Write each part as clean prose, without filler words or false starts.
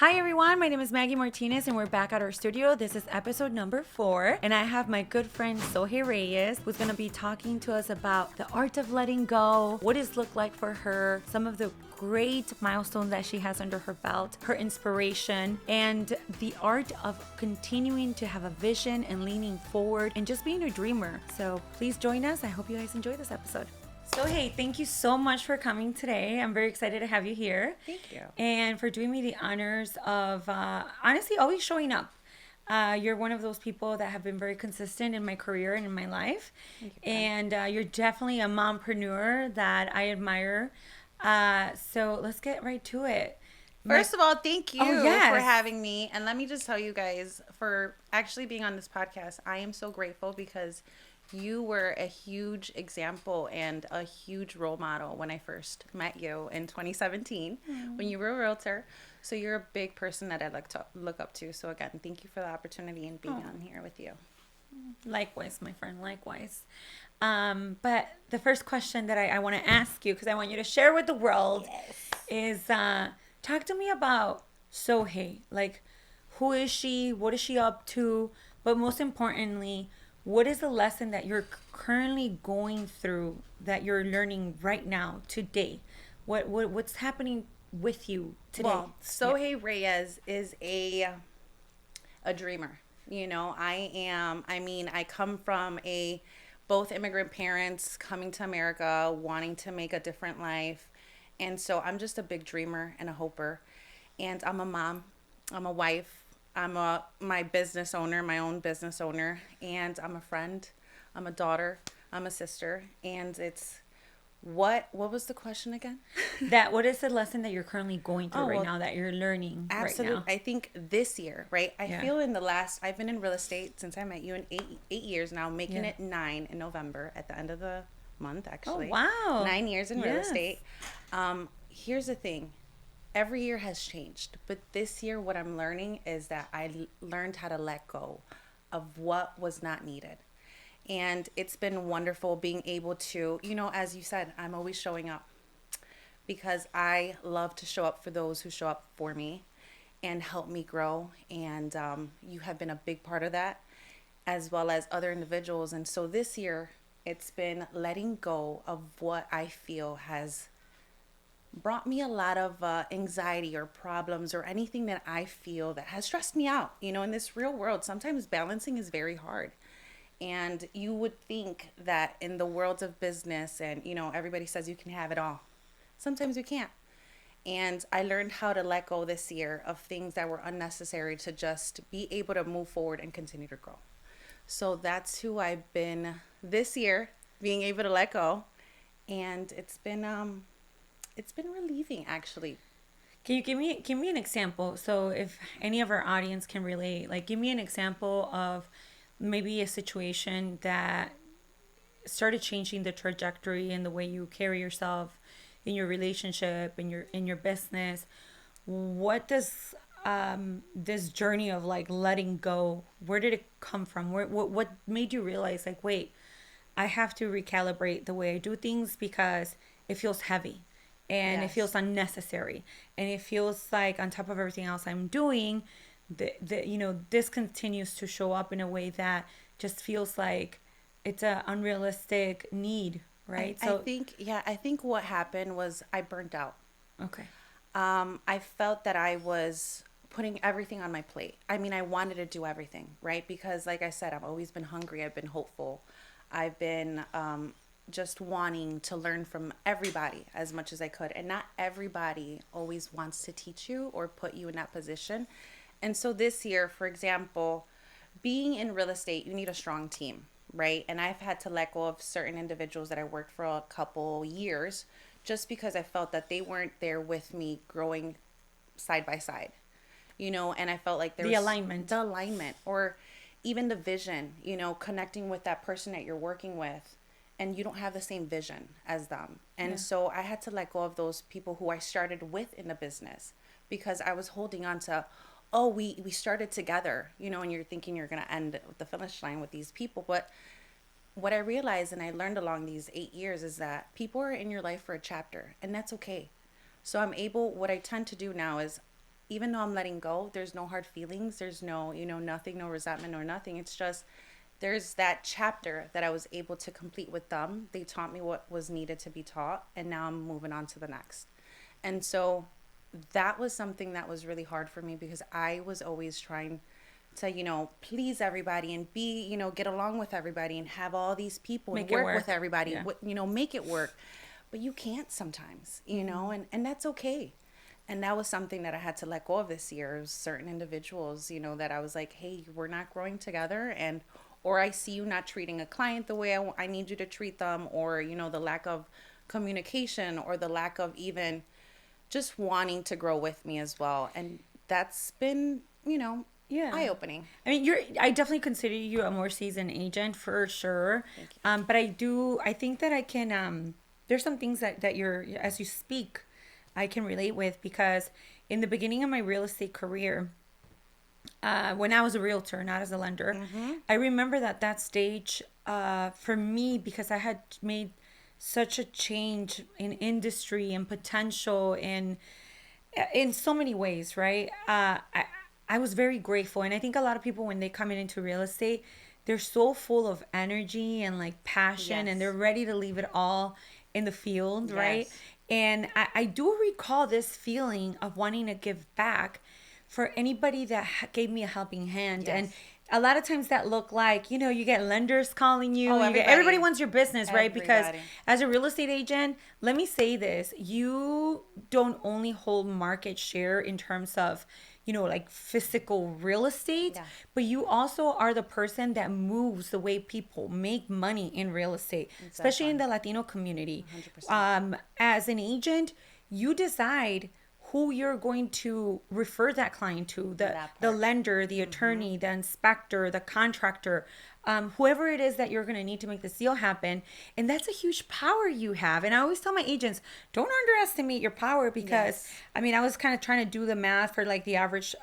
Hi everyone, my name is Maggie Martinez and we're back at our studio. This is episode number 4 and I have my good friend Sohe Reyes who's going to be talking to us about the art of letting go, what it's looked like for her, some of the great milestones that she has under her belt, her inspiration, and the art of continuing to have a vision and leaning forward and just being a dreamer. So please join us. I hope you guys enjoy this episode. So, hey, thank you so much for coming today. I'm very excited to have you here. Thank you. And for doing me the honors of, honestly, always showing up. You're one of those people that have been very consistent in my career and in my life. Thank you. And you're definitely a mompreneur that I admire. So let's get right to it. First of all, thank you yes. for having me. And let me just tell you guys, for actually being on this podcast, I am so grateful because you were a huge example and a huge role model when I first met you in 2017 when you were a realtor. So you're a big person that I look up to. So again, thank you for the opportunity and being on here with you. Likewise, my friend, likewise. But the first question that I want to ask you, because I want you to share with the world, is talk to me about Sohe. Like, who is she? What is she up to? But most importantly, what is the lesson that you're currently going through that you're learning right now, today? What's happening with you today? Well, Sohe Reyes is a dreamer. You know, I come from both immigrant parents coming to America, wanting to make a different life. And so I'm just a big dreamer and a hoper. And I'm a mom, I'm a wife, I'm my business owner, my own business owner, and I'm a friend, I'm a daughter, I'm a sister. And it's what was the question again? What is the lesson that you're currently going through now that you're learning Absolutely. right now? I think this year, right? I feel I've been in real estate since I met you in eight years now, making it 9 in November at the end of the month, actually. Oh, wow. 9 years in real estate. Here's the thing. Every year has changed, but this year what I'm learning is that I learned how to let go of what was not needed. And it's been wonderful being able to, as you said, I'm always showing up because I love to show up for those who show up for me and help me grow. And you have been a big part of that, as well as other individuals. And so this year, it's been letting go of what I feel has brought me a lot of anxiety or problems or anything that I feel that has stressed me out. In this real world, sometimes balancing is very hard. And you would think that in the world of business and, everybody says you can have it all. Sometimes you can't. And I learned how to let go this year of things that were unnecessary to just be able to move forward and continue to grow. So that's who I've been this year, being able to let go. And it's been relieving, actually. Can you give me an example? So if any of our audience can relate, like give me an example of maybe a situation that started changing the trajectory and the way you carry yourself in your relationship, in your business. What does this journey of like letting go, where did it come from? What made you realize like, wait, I have to recalibrate the way I do things because it feels heavy and it feels unnecessary and it feels like on top of everything else I'm doing, this continues to show up in a way that just feels like it's an unrealistic need, right? I think what happened was I burnt out. Okay. I felt that I was putting everything on my plate. I mean, I wanted to do everything, right? Because like I said, I've always been hungry. I've been hopeful. I've been just wanting to learn from everybody as much as I could. And not everybody always wants to teach you or put you in that position. And so this year, for example, being in real estate, you need a strong team, right? And I've had to let go of certain individuals that I worked for a couple years just because I felt that they weren't there with me growing side by side, and I felt like there was the alignment or even the vision, connecting with that person that you're working with and you don't have the same vision as them. And so I had to let go of those people who I started with in the business because I was holding on to, we started together, and you're thinking you're going to end at the finish line with these people. But what I realized and I learned along these 8 years is that people are in your life for a chapter, and that's okay. So what I tend to do now is even though I'm letting go, there's no hard feelings. There's no, nothing, no resentment or nothing. It's just there's that chapter that I was able to complete with them. They taught me what was needed to be taught, and now I'm moving on to the next. And so that was something that was really hard for me because I was always trying to, please everybody and be, get along with everybody and have all these people and work with everybody, make it work. But you can't sometimes, and that's okay. And that was something that I had to let go of this year. Certain individuals, that I was like, hey, we're not growing together, or I see you not treating a client the way I need you to treat them, or, the lack of communication or the lack of even just wanting to grow with me as well. And that's been, eye-opening. I mean, I definitely consider you a more seasoned agent for sure. Thank you. But I think that I can, there's some things that you're, as you speak, I can relate with, because in the beginning of my real estate career, when I was a realtor, not as a lender, I remember that stage for me, because I had made such a change in industry and potential in so many ways, right? I was very grateful. And I think a lot of people, when they come into real estate, they're so full of energy and like passion, and they're ready to leave it all in the field, right? And I do recall this feeling of wanting to give back for anybody that gave me a helping hand. And a lot of times that look like, you get lenders calling you. Everybody wants your business, right? Because as a real estate agent, let me say this, you don't only hold market share in terms of, like physical real estate, but you also are the person that moves the way people make money in real estate, especially in the Latino community. 100%. As an agent, you decide who you're going to refer that client to, the lender, the attorney, the inspector, the contractor, whoever it is that you're going to need to make this deal happen. And that's a huge power you have. And I always tell my agents, don't underestimate your power, because I mean, I was kind of trying to do the math for like the average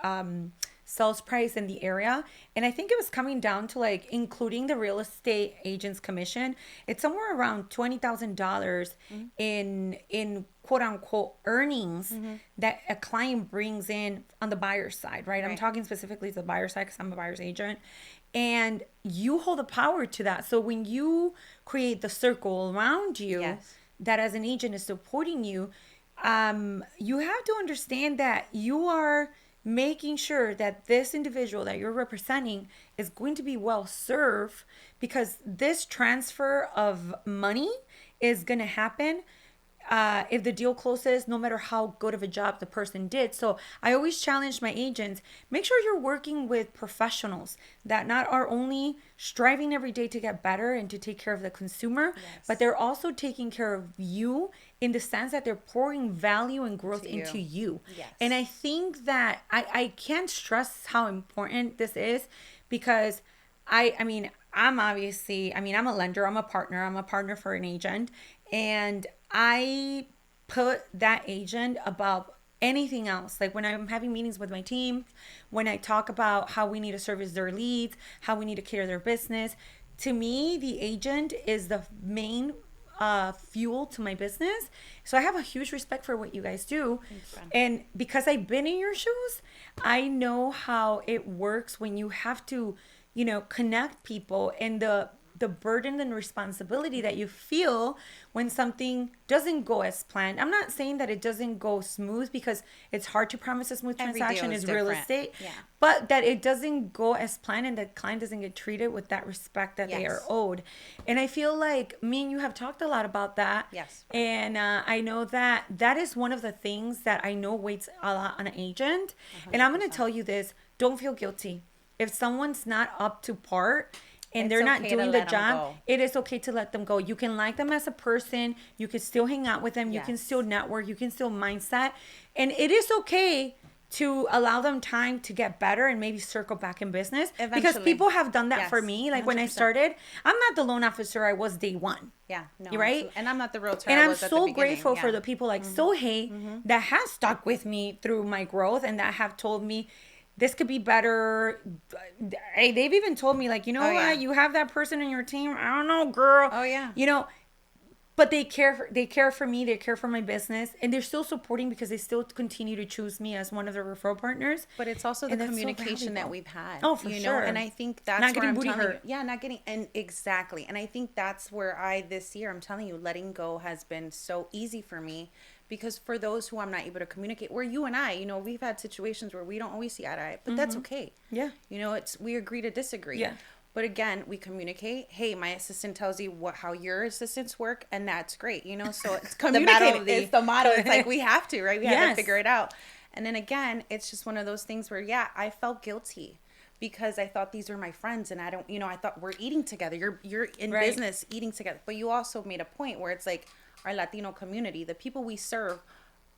sales price in the area, and I think it was coming down to, like, including the real estate agent's commission, it's somewhere around $20,000 in quote unquote earnings that a client brings in on the buyer's side, right? I'm talking specifically to the buyer's side because I'm a buyer's agent, and you hold the power to that. So when you create the circle around you that as an agent is supporting you, you have to understand that you are making sure that this individual that you're representing is going to be well served, because this transfer of money is going to happen if the deal closes, no matter how good of a job the person did. So I always challenge my agents, make sure you're working with professionals that not are only striving every day to get better and to take care of the consumer, but they're also taking care of you in the sense that they're pouring value and growth into you. And I think that I can't stress how important this is, because I mean, I'm a lender, I'm a partner for an agent, and I put that agent above anything else. Like when I'm having meetings with my team, when I talk about how we need to service their leads, how we need to care their business, to me, the agent is the main fuel to my business. So I have a huge respect for what you guys do. And because I've been in your shoes, I know how it works when you have to, connect people, and the burden and responsibility that you feel when something doesn't go as planned. I'm not saying that it doesn't go smooth, because it's hard to promise a smooth transaction is real estate, but that it doesn't go as planned and the client doesn't get treated with that respect that they are owed. And I feel like me and you have talked a lot about that. And I know that is one of the things that I know weighs a lot on an agent. 100%. And I'm going to tell you this, don't feel guilty. If someone's not up to par, and they're not doing the job, it is okay to let them go. You can like them as a person. You can still hang out with them. You can still network. You can still mindset. And it is okay to allow them time to get better and maybe circle back in business. Eventually. Because people have done that for me. Like 100%. When I started, I'm not the loan officer I was day one. Yeah, no, right? Absolutely. And I'm not the realtor. And I'm so grateful for the people like Sohe that has stuck with me through my growth, and that have told me, this could be better. They've even told me, like, what? You have that person in your team. I don't know, girl. but they care for me, they care for my business, and they're still supporting because they still continue to choose me as one of their referral partners. But it's also the And that's so communication that valuable. we've had, Oh, for you know, sure. and I think that's Not where getting I'm booty telling you, hurt. yeah, not getting, and exactly. And I think that's where this year, I'm telling you, letting go has been so easy for me because for those who I'm not able to communicate, where you and I, you know, we've had situations where we don't always see eye to eye, but that's okay. Yeah. You know, we agree to disagree. Yeah. But again, we communicate. Hey, my assistant tells you how your assistants work, and that's great. You know, so it's communicating. It's the motto. It's like we have to, right? We have to Yes. figure it out. And then again, it's just one of those things where, yeah, I felt guilty because I thought these were my friends, and I don't, you know, I thought we're eating together. You're in Right. business eating together, but you also made a point where it's like our Latino community, the people we serve.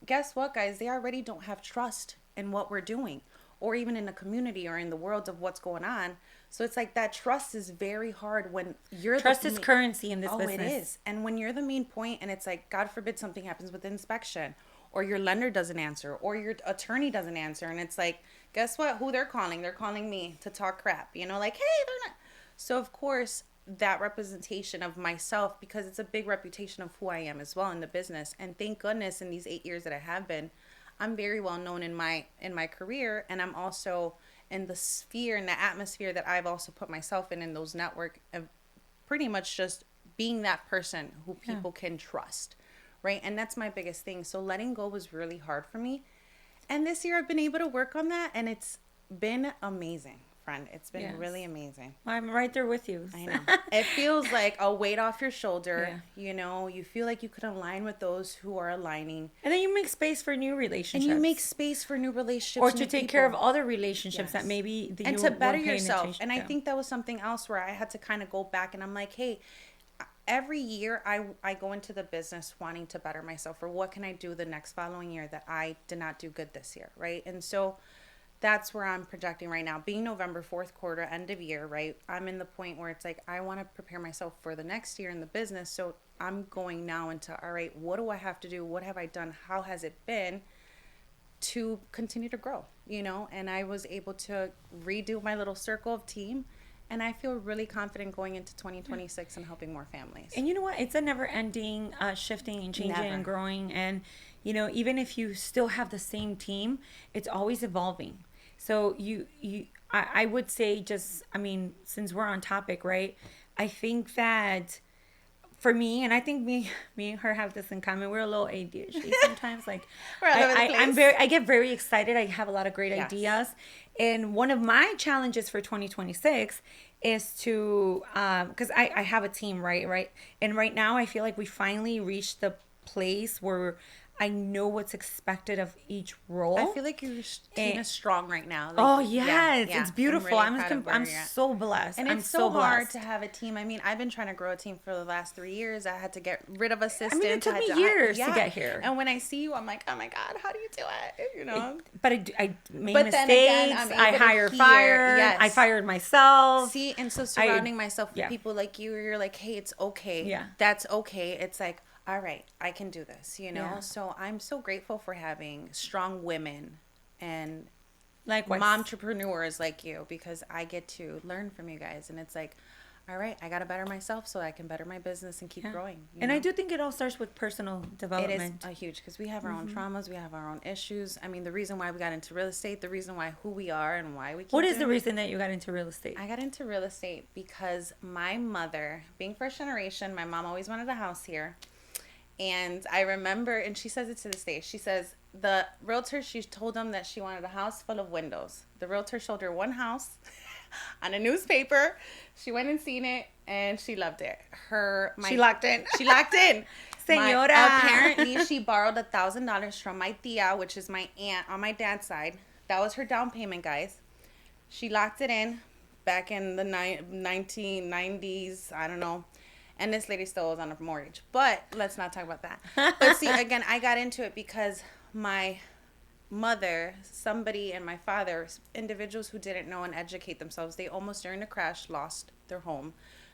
Guess what, guys? They already don't have trust in what we're doing, or even in the community or in the world of what's going on. So it's like that trust is very hard when you're Trust is currency in this business. It is. And when you're the main point and it's like, God forbid something happens with inspection or your lender doesn't answer or your attorney doesn't answer. And it's like, guess what? Who they're calling? They're calling me to talk crap, you know, like, hey, they're not. So of course that representation of myself, because it's a big reputation of who I am as well in the business. And thank goodness in these 8 years that I have been, I'm very well known in my career, and I'm also in the sphere and the atmosphere that I've also put myself in those network of pretty much just being that person who people can trust, right? And that's my biggest thing. So letting go was really hard for me, and this year I've been able to work on that, and it's been amazing, friend. It's been really amazing. I'm right there with you. I know. It feels like a weight off your shoulder. Yeah. You know, you feel like you could align with those who are aligning. And then you make space for new relationships. And you make space for new relationships. Or to take care of other relationships that maybe and to better yourself. And I think that was something else where I had to kind of go back and I'm like, hey, every year I go into the business wanting to better myself, or what can I do the next following year that I did not do good this year, right? And so that's where I'm projecting right now. Being November, fourth quarter, end of year, right? I'm in the point where it's like, I want to prepare myself for the next year in the business. So I'm going now into, all right, what do I have to do? What have I done? How has it been to continue to grow, you know? And I was able to redo my little circle of team. And I feel really confident going into 2026 and helping more families. And you know what? It's a never ending shifting and changing and growing. And, you know, even if you still have the same team, it's always evolving. So I would say just, I mean, since we're on topic, right? I think that for me, and I think me and her have this in common. We're a little ADHD sometimes. Like I get very excited. I have a lot of great ideas. And one of my challenges for 2026 is to, because I have a team, right? And right now I feel like we finally reached the place where I know what's expected of each role. I feel like your team is strong right now. Like, oh yes, it's beautiful. I'm so blessed. And it's so hard to have a team. I mean, I've been trying to grow a team for the last 3 years. I had to get rid of assistants. I mean, it took me years to get here. And when I see you, I'm like, oh my God, how do you do it? You know. But I made mistakes. I fired. Yes. I fired myself. See, and so surrounding myself with people like you, where you're like, hey, it's okay. Yeah. That's okay. It's like, all right, I can do this, you know? Yeah. So I'm so grateful for having strong women and mompreneurs like you, because I get to learn from you guys. And it's like, all right, I got to better myself so I can better my business and keep growing. And know? I do think it all starts with personal development. It is huge, because we have our own traumas. We have our own issues. I mean, the reason why we got into real estate, the reason why who we are and why we keep What is the reason that you got into real estate? I got into real estate because my mother, being first generation, my mom always wanted a house here. And I remember, and she says it to this day, she says the realtor, she told them that she wanted a house full of windows. The realtor showed her one house on a newspaper. She went and seen it, and she loved it. She locked in. She locked in. Señora. Apparently, she borrowed $1,000 from my tia, which is my aunt on my dad's side. That was her down payment, guys. She locked it in back in the 1990s. I don't know. And this lady still was on a mortgage. But let's not talk about that. But see, again, I got into it because my mother, somebody, and my father, individuals who didn't know and educate themselves, they almost during the crash lost their home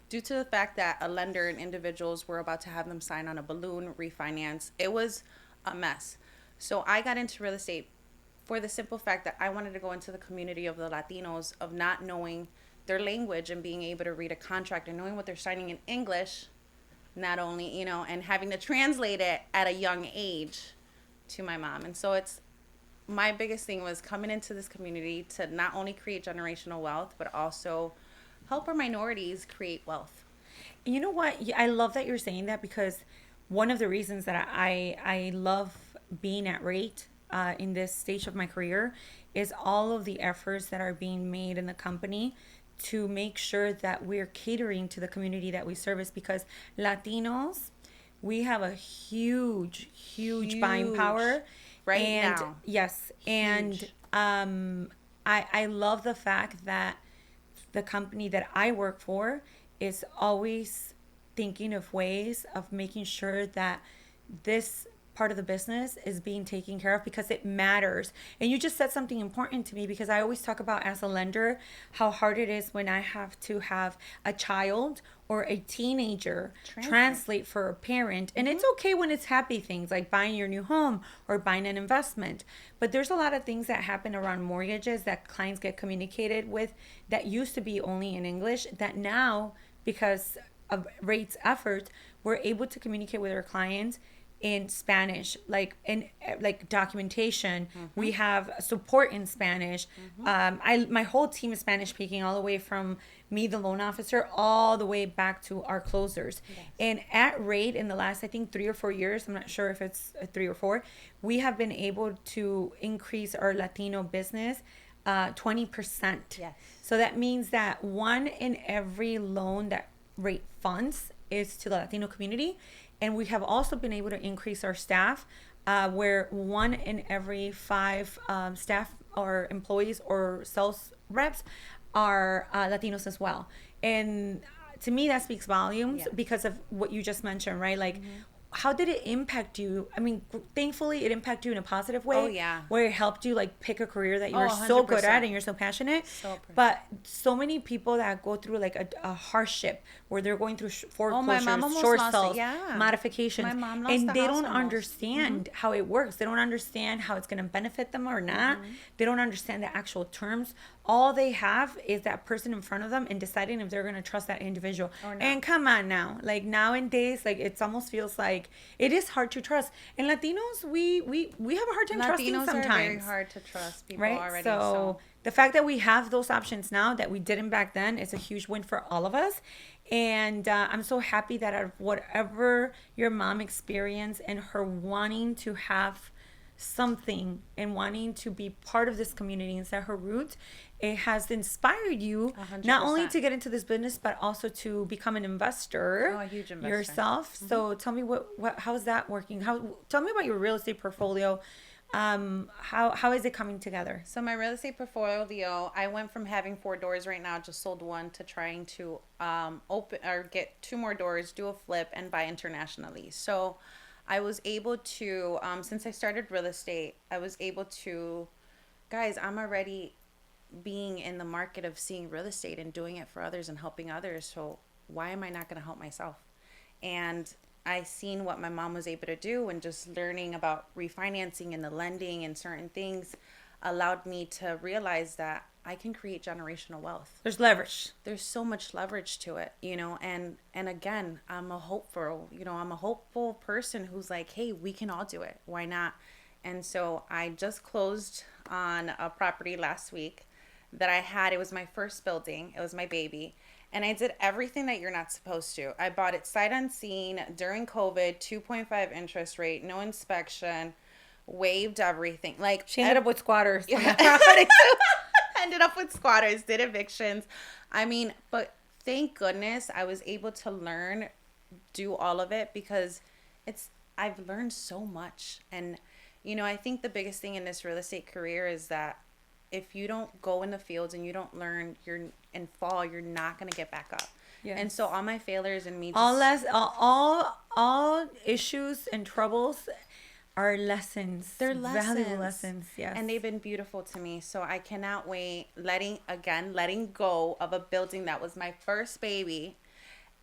due to the fact that a lender and individuals were about to have them sign on a balloon refinance. It was a mess. So I got into real estate for the simple fact that I wanted to go into the community of the Latinos, of not knowing their language and being able to read a contract and knowing what they're signing in English, not only, and having to translate it at a young age to my mom. And so it's my biggest thing was coming into this community to not only create generational wealth, but also help our minorities create wealth. You know what? I love that you're saying that, because one of the reasons that I love being at Rate in this stage of my career is all of the efforts that are being made in the company to make sure that we're catering to the community that we service, because Latinos, we have a huge buying Huge. power Right and now. yes, and Huge. I love the fact that the company that I work for is always thinking of ways of making sure that this part of the business is being taken care of, because it matters. And you just said something important to me, because I always talk about, as a lender, how hard it is when I have to have a child or a teenager translate for a parent. And it's okay when it's happy things like buying your new home or buying an investment. But there's a lot of things that happen around mortgages that clients get communicated with that used to be only in English, that now, because of Rate's efforts, we're able to communicate with our clients in Spanish, like in like documentation. We have support in Spanish. My whole team is Spanish speaking, all the way from me, the loan officer, all the way back to our closers. Yes. And at Rate, in the last, I think, 3 or 4 years, I'm not sure if it's 3 or 4, we have been able to increase our Latino business 20%. Yes. So that means that 1 in every loan that Rate funds is to the Latino community. And we have also been able to increase our staff, where 1 in every 5 staff or employees or sales reps are Latinos as well. And to me, that speaks volumes, Yeah. because of what you just mentioned, right? Like, how did it impact you? I mean, thankfully, it impacted you in a positive way. Oh, yeah. Where it helped you, like, pick a career that you Oh, were so good 100%. at and you're so passionate. So But so many people that go through, like, a hardship where they're going through foreclosures, my mom almost short lost it. sales, Yeah. modifications. My mom lost and the they house don't almost. understand how it works. They don't understand how it's going to benefit them or not. They don't understand the actual terms. All they have is that person in front of them and deciding if they're going to trust that individual. Or not. And come on now. Like, nowadays, like, it almost feels like it is hard to trust. And Latinos, we have a hard time trusting Latinos sometimes. are very hard to trust people Right? already. So the fact that we have those options now that we didn't back then is a huge win for all of us. And I'm so happy that out of whatever your mom experienced and her wanting to have something and wanting to be part of this community and set her roots, it has inspired you 100%. not only to get into this business, but also to become an investor, Oh, a huge investor. yourself. So tell me what how is that working? Tell me about your real estate portfolio. How is it coming together? So my real estate portfolio, I went from having 4 doors right now, just sold 1, to trying to open or get 2 more doors, do a flip, and buy internationally. So I was able to, since I started real estate, I was able to, guys, I'm already being in the market of seeing real estate and doing it for others and helping others. So why am I not going to help myself? And I seen what my mom was able to do, and just learning about refinancing and the lending and certain things allowed me to realize that I can create generational wealth. There's leverage. There's so much leverage to it, and again, I'm a hopeful person who's like, hey, we can all do it. Why not? And so I just closed on a property last week that I had. It was my first building. It was my baby. And I did everything that you're not supposed to. I bought it sight unseen during COVID, 2.5 interest rate, no inspection, waived everything. Like, She ended up with squatters. ended up with squatters, did evictions. I mean, but thank goodness I was able to do all of it, because I've learned so much. And, I think the biggest thing in this real estate career is that if you don't go in the fields and you don't learn, and fall, you're not going to get back up. Yes. And so all my failures and me, all issues and troubles are lessons. They're lessons. Valuable lessons, yes. And they've been beautiful to me. So I cannot wait letting go of a building that was my first baby.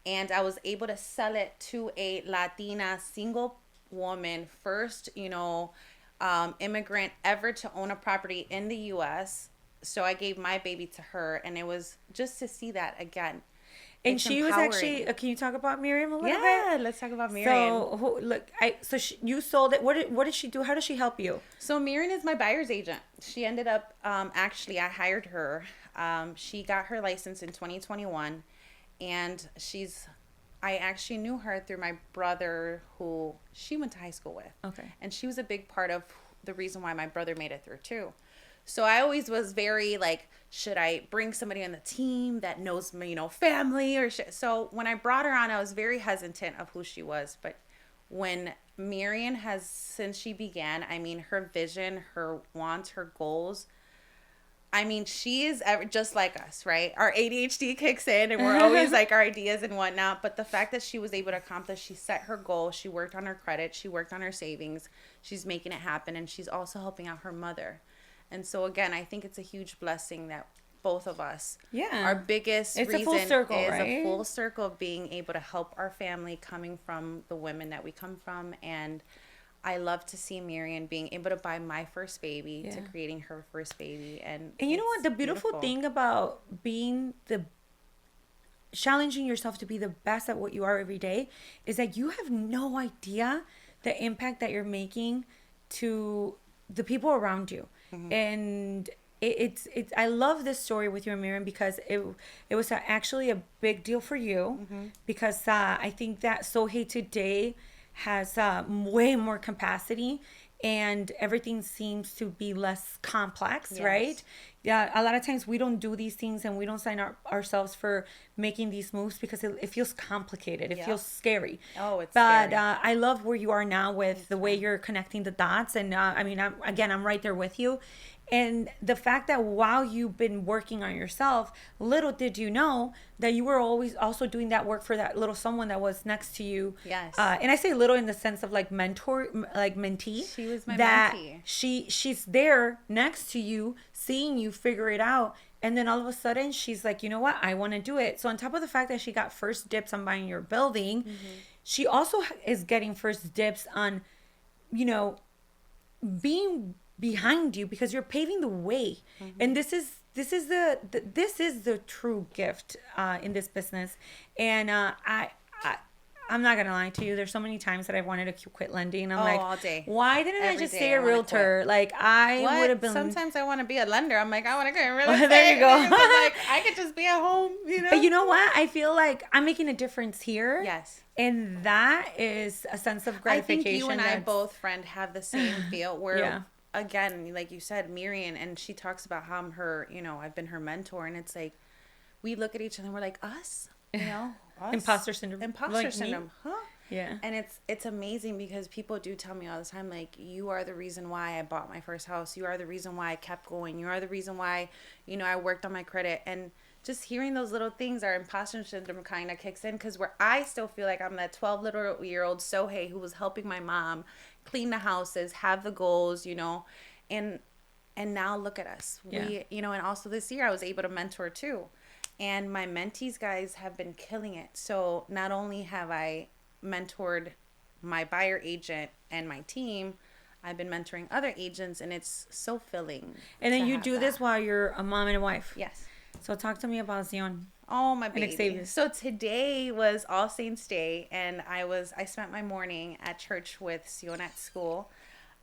And I was able to sell it to a Latina single woman, first, immigrant ever to own a property in the U.S. So I gave my baby to her, and it was just to see that again. And It's she was actually. empowering. Can you talk about Miriam a little bit? Yeah, let's talk about Miriam. You sold it. What did she do? How did she help you? So Miriam is my buyer's agent. She ended up, actually, I hired her. She got her license in 2021, and I actually knew her through my brother, who she went to high school with. Okay. And she was a big part of the reason why my brother made it through too. So I always was very like, should I bring somebody on the team that knows me, family or shit? So when I brought her on, I was very hesitant of who she was. But when Miriam has, since she began, I mean, her vision, her wants, her goals, I mean, she is just like us, right? Our ADHD kicks in and we're always like our ideas and whatnot. But the fact that she was able to accomplish, she set her goal, she worked on her credit, she worked on her savings, she's making it happen. And she's also helping out her mother. And so, again, I think it's a huge blessing that both of us, our biggest reason a full circle, is right? a full circle of being able to help our family coming from the women that we come from. And I love to see Miriam being able to buy my first baby to creating her first baby. And you know what? The beautiful thing about challenging yourself to be the best at what you are every day is that you have no idea the impact that you're making to the people around you. Mm-hmm. And it's I love this story with you and Miriam because it was actually a big deal for you, because I think that Sohe today has way more capacity and everything seems to be less complex, right? Yeah, a lot of times we don't do these things and we don't sign ourselves for making these moves because it feels complicated. It feels scary. Oh, it's scary. But I love where you are now with the way you're connecting the dots. And I mean, I'm right there with you. And the fact that while you've been working on yourself, little did you know that you were always also doing that work for that little someone that was next to you. Yes. And I say little in the sense of like mentor, like mentee. She was my that mentee. She's there next to you, seeing you figure it out. And then all of a sudden she's like, you know what? I want to do it. So on top of the fact that she got first dips on buying your building, she also is getting first dips on, being behind you because you're paving the way. And this is the true gift in this business. And I'm not gonna lie to you, there's so many times that I wanted to quit lending. I'm like, all day. Why didn't I Every just day stay I a wanna realtor? quit. Like I would have been. Sometimes I want to be a lender. I'm like, I want to quit real estate. There you go. I'm like, I could just be at home, But you know what? I feel like I'm making a difference here. Yes. And that is a sense of gratification. I think you and I both, friend, have the same feel where, again, like you said, Miriam, and she talks about how I'm her, I've been her mentor. And it's like, we look at each other and we're like, us? Us? Imposter syndrome. Imposter syndrome. Huh? Yeah. And it's amazing because people do tell me all the time, like, you are the reason why I bought my first house. You are the reason why I kept going. You are the reason why, I worked on my credit. And just hearing those little things, our imposter syndrome kind of kicks in, because where I still feel like I'm that 12-year-old Sohe who was helping my mom clean the houses, have the goals, and now look at us. We, and also this year I was able to mentor too. And my mentees, guys, have been killing it. So not only have I mentored my buyer agent and my team, I've been mentoring other agents, and it's so filling. And then you do this while you're a mom and a wife. Yes. So talk to me about Zion. Oh, my baby. So today was All Saints Day, and I spent my morning at church with Sion at school.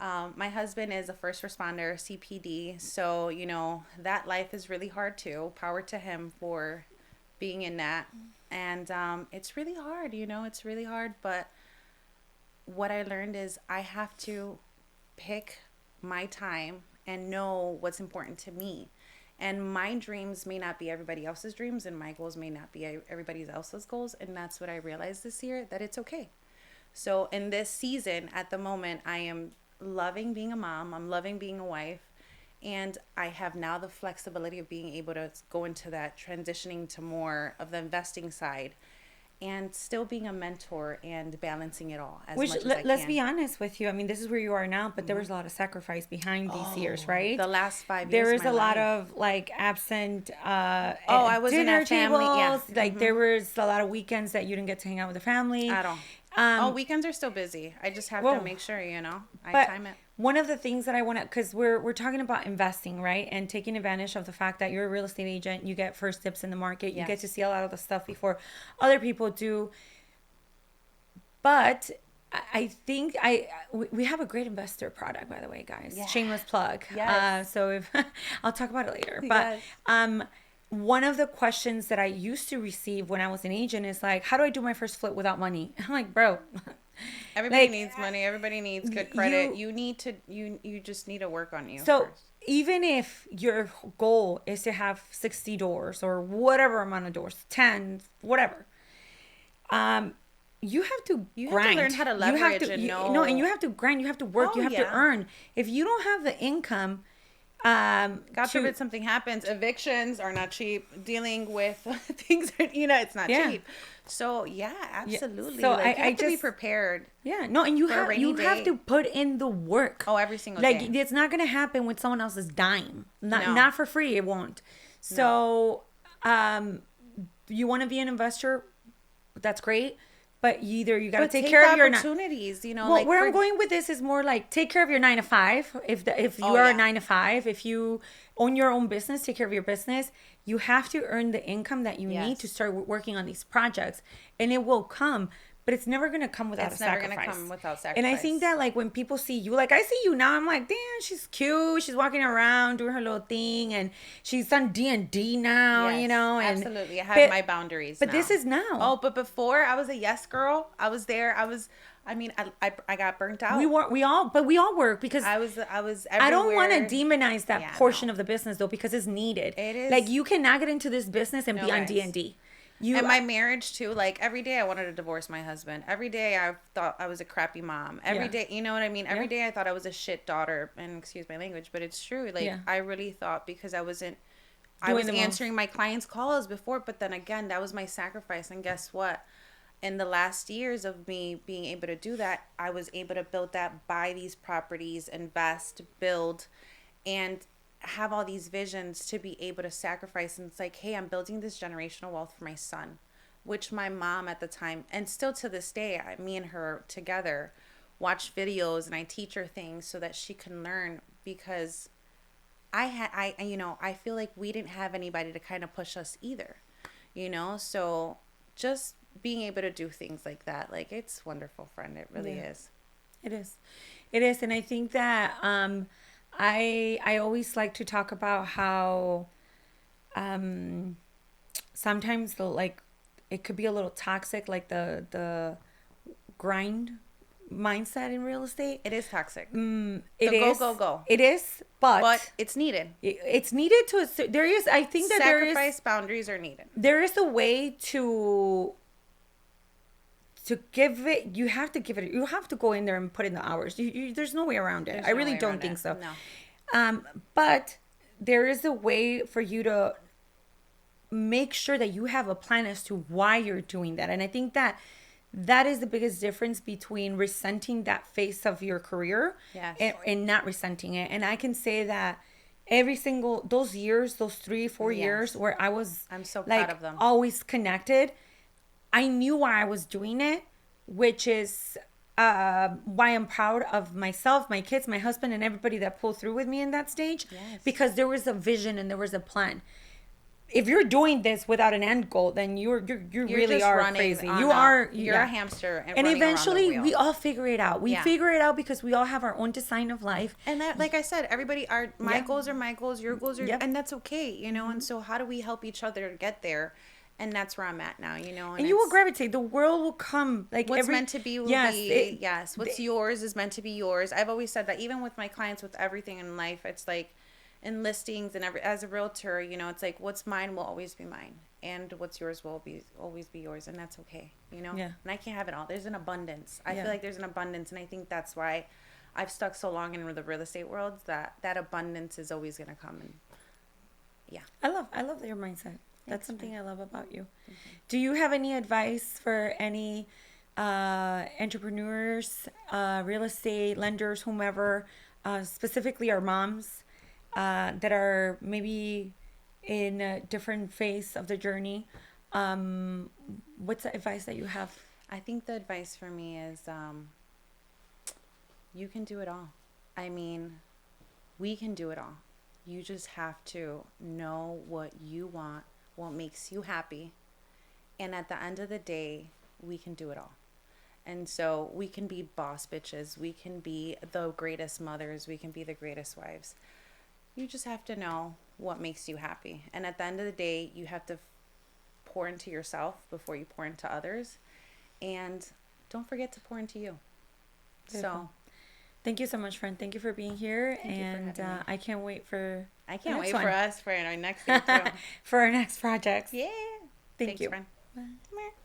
My husband is a first responder, CPD, so, that life is really hard too. Power to him for being in that. And it's really hard, it's really hard. But what I learned is I have to pick my time and know what's important to me. And my dreams may not be everybody else's dreams, and my goals may not be everybody else's goals. And that's what I realized this year, that it's okay. So in this season, at the moment, I am loving being a mom. I'm loving being a wife. And I have now the flexibility of being able to go into that, transitioning to more of the investing side, and still being a mentor and balancing it all as much as I can. Let's be honest with you. I mean, this is where you are now, but there was a lot of sacrifice behind these years, right? The last 5 years. There was a lot of like absent I was in a family. Yeah. Like there was a lot of weekends that you didn't get to hang out with the family at all. Weekends are still busy. I just have to make sure, I time it. one of the things that I want to, because we're talking about investing, right? And taking advantage of the fact that you're a real estate agent, you get first tips in the market, you get to Yes. see a lot of the stuff before other people do. But I think we have a great investor product, by the way, guys. Yeah. Shameless plug. Yes. So if I'll talk about it later. But Yes. one of the questions that I used to receive when I was an agent is like, how do I do my first flip without money? I'm like, bro, Everybody like needs money. Everybody needs good credit. You just need to work on you so first. even if your goal is to have 60 doors or whatever amount of doors, 10, whatever, um, you have to You have to grind. learn how to You have leverage to, and no, and know. you have to grind. You have to work. Oh, You have to yeah. earn. If you don't have the income, God to forbid something happens. Evictions are not cheap. Dealing with things, it's not Yeah. cheap. So yeah, yeah. absolutely. So Like you I have to be just prepared yeah no, and you for a have rainy you have day. to put in the work. Oh, every single Like day. it's not gonna happen with someone else's dime. No. Not for free. It won't. So you want to be an investor? That's great. But either you got to But take take care the of your opportunities. well, Like where for I'm going with this is more like take care of your 9 to 5. If you Oh, are a yeah. 9 to 5, if you own your own business, take care of your business. You have to earn the income that you need to Yes. start working on these projects, and it will come. But it's never gonna come without It's a never gonna sacrifice. come without And I think sacrifice. that like when people see you, like I see you now, I'm like, damn, she's cute. She's walking around doing her little thing, and she's on D&D now, Yes, And absolutely. I have but, my boundaries but now. this is now. Oh, but before I was a yes girl. I was there. I mean, I got burnt out. We all work because I was everywhere. I don't want to demonize that Yeah, portion no. of the business though because it's needed. It is. Like you cannot get into this business and No, be on guys. D&D. You And my marriage too, like every day I wanted to divorce my husband. Every day I thought I was a crappy mom. Every Yeah. day, you know what I mean? Every Yeah. day I thought I was a shit daughter. And excuse my language, but it's true. Like Yeah. I really thought because I Doing was the most. answering my clients' calls before, but then again, that was my sacrifice. And guess what? In the last years of me being able to do that, I was able to build that, buy these properties, invest, build, and have all these visions to be able to sacrifice. And it's like, hey, I'm building this generational wealth for my son, which my mom at the time, and still to this day, me and her together watch videos and I teach her things so that she can learn because I feel like we didn't have anybody to kind of push us either, so just being able to do things like that, like it's wonderful, friend. It really Yeah. is. It is. It is. And I think that I always like to talk about how sometimes it could be a little toxic, like the grind mindset in real estate. It is toxic. It The is. go. It is, but It's needed. it's needed to there is I think that Sacrifice boundaries are needed. there is a way to give it. You have to give it. You have to go in there and put in the hours. There's no way around it. There's I no really way don't around think it. so. No. But there is a way for you to make sure that you have a plan as to why you're doing that. And I think that that is the biggest difference between resenting that phase of your career Yes. and not resenting it. And I can say that every single those years, those 3-4 years Yes. where I was I'm so like proud of them. always connected, I knew why I was doing it, which is why I'm proud of myself, my kids, my husband, and everybody that pulled through with me in that stage. Yes. Because there was a vision and there was a plan. If you're doing this without an end goal, then you really just are running crazy. on You're a hamster and running around the eventually wheel. we all figure it out. We Yeah. figure it out because we all have our own design of life. And that, like I said, my Yeah. goals are my goals, your goals are, Yep. and that's okay, And so how do we help each other to get there? And that's where I'm at now, And And you will it's- gravitate. The world will come. Like What's meant to be will yes, be. Yes, what's yours is meant to be yours. I've always said that, even with my clients, with everything in life, it's like in listings and as a realtor, it's like what's mine will always be mine, and what's yours will always be yours, and that's okay, Yeah. And I can't have it all. There's an abundance. I Yeah. feel like there's an abundance, and I think that's why I've stuck so long in the real estate world, that abundance is always going to come. And I love your mindset. That's Thanks, something I love about you. Do you have any advice for any entrepreneurs, real estate lenders, whomever, specifically our moms that are maybe in a different phase of the journey? What's the advice that you have? I think the advice for me is you can do it all. I mean, we can do it all. You just have to know what you want, what makes you happy. And at the end of the day, we can do it all. And so we can be boss bitches. We can be the greatest mothers. We can be the greatest wives. You just have to know what makes you happy. And at the end of the day, you have to pour into yourself before you pour into others. And don't forget to pour into you. Beautiful. So thank you so much, friend. Thank you for being here. And I can't wait for for us for our next day too. for our next projects. Yeah. Thanks, you. friend. Bye.